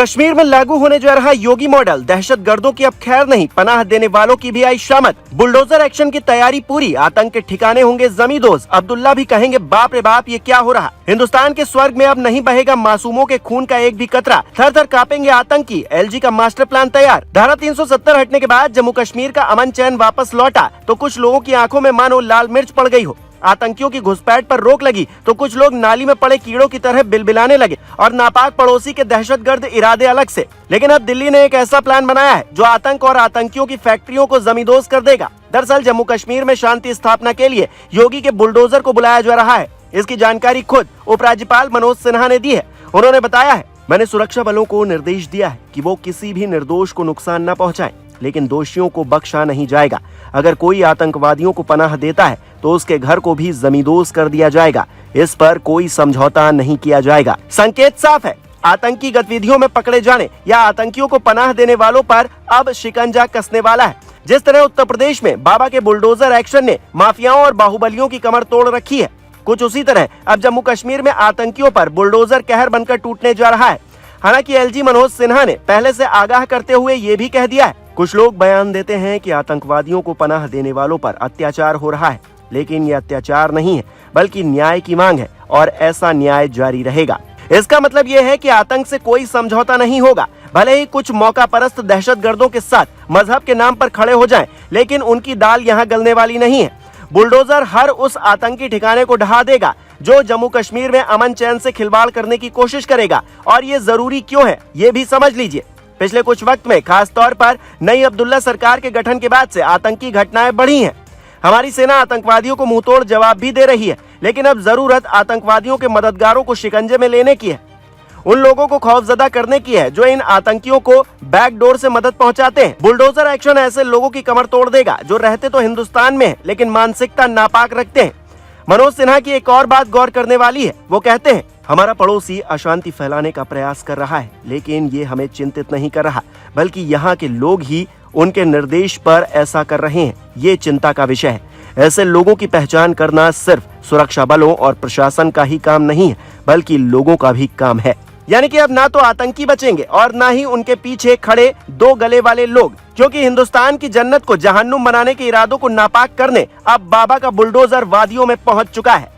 कश्मीर में लागू होने जा रहा योगी मॉडल, दहशतगर्दों की अब खैर नहीं, पनाह देने वालों की भी आई शामत। बुलडोजर एक्शन की तैयारी पूरी, आतंक के ठिकाने होंगे जमींदोज। अब्दुल्ला भी कहेंगे बाप रे बाप ये क्या हो रहा। हिंदुस्तान के स्वर्ग में अब नहीं बहेगा मासूमों के खून का एक भी कतरा, थर थर कांपेंगे आतंकी। एलजी का मास्टर प्लान तैयार। धारा 370 हटने के बाद जम्मू कश्मीर का अमन चैन वापस लौटा तो कुछ लोगों की आंखों में मानो लाल मिर्च पड़ गई हो। आतंकियों की घुसपैठ पर रोक लगी तो कुछ लोग नाली में पड़े कीड़ों की तरह बिलबिलाने लगे और नापाक पड़ोसी के दहशतगर्द इरादे अलग से। लेकिन अब दिल्ली ने एक ऐसा प्लान बनाया है जो आतंक और आतंकियों की फैक्ट्रियों को जमींदोज कर देगा। दरअसल जम्मू कश्मीर में शांति स्थापना के लिए योगी के बुलडोजर को बुलाया जा रहा है। इसकी जानकारी खुद उपराज्यपाल मनोज सिन्हा ने दी है। उन्होंने बताया है, मैंने सुरक्षा बलों को निर्देश दिया है कि वो किसी भी निर्दोष को नुकसान न पहुंचाएं, लेकिन दोषियों को बख्शा नहीं जाएगा। अगर कोई आतंकवादियों को पनाह देता है तो उसके घर को भी जमींदोज कर दिया जाएगा। इस पर कोई समझौता नहीं किया जाएगा। संकेत साफ है, आतंकी गतिविधियों में पकड़े जाने या आतंकियों को पनाह देने वालों पर अब शिकंजा कसने वाला है। जिस तरह उत्तर प्रदेश में बाबा के बुलडोजर एक्शन ने माफियाओं और बाहुबलियों की कमर तोड़ रखी है, कुछ उसी तरह अब जम्मू कश्मीर में आतंकियों पर बुलडोजर कहर बनकर टूटने जा रहा है। हालांकि एलजी मनोज सिन्हा ने पहले से आगाह करते हुए ये भी कह दिया है, कुछ लोग बयान देते हैं कि आतंकवादियों को पनाह देने वालों पर अत्याचार हो रहा है, लेकिन ये अत्याचार नहीं है बल्कि न्याय की मांग है और ऐसा न्याय जारी रहेगा। इसका मतलब ये है कि आतंक से कोई समझौता नहीं होगा। भले ही कुछ मौका परस्त दहशतगर्दों के साथ मजहब के नाम पर खड़े हो जाएं, लेकिन उनकी दाल यहाँ गलने वाली नहीं है। बुलडोजर हर उस आतंकी ठिकाने को ढहा देगा जो जम्मू कश्मीर में अमन चैन से खिलवाड़ करने की कोशिश करेगा। और ये जरूरी क्यों है ये भी समझ लीजिए। पिछले कुछ वक्त में खास तौर पर नई अब्दुल्ला सरकार के गठन के बाद से आतंकी घटनाएं बढ़ी हैं। हमारी सेना आतंकवादियों को मुंहतोड़ जवाब भी दे रही है, लेकिन अब जरूरत आतंकवादियों के मददगारों को शिकंजे में लेने की है। उन लोगों को खौफजदा करने की है जो इन आतंकियों को बैकडोर से मदद पहुंचाते हैं। बुलडोजर एक्शन ऐसे लोगों की कमर तोड़ देगा जो रहते तो हिंदुस्तान में है लेकिन मानसिकता नापाक रखते हैं। मनोज सिन्हा की एक और बात गौर करने वाली है। वो कहते हैं, हमारा पड़ोसी अशांति फैलाने का प्रयास कर रहा है, लेकिन ये हमें चिंतित नहीं कर रहा, बल्कि यहाँ के लोग ही उनके निर्देश पर ऐसा कर रहे हैं। ये चिंता का विषय है। ऐसे लोगों की पहचान करना सिर्फ सुरक्षा बलों और प्रशासन का ही काम नहीं है, बल्कि लोगों का भी काम है। यानी कि अब ना तो आतंकी बचेंगे और ना ही उनके पीछे खड़े दो गले वाले लोग, क्योंकि हिंदुस्तान की जन्नत को जहन्नुम बनाने के इरादों को नापाक करने अब बाबा का बुलडोजर वादियों में पहुंच चुका है।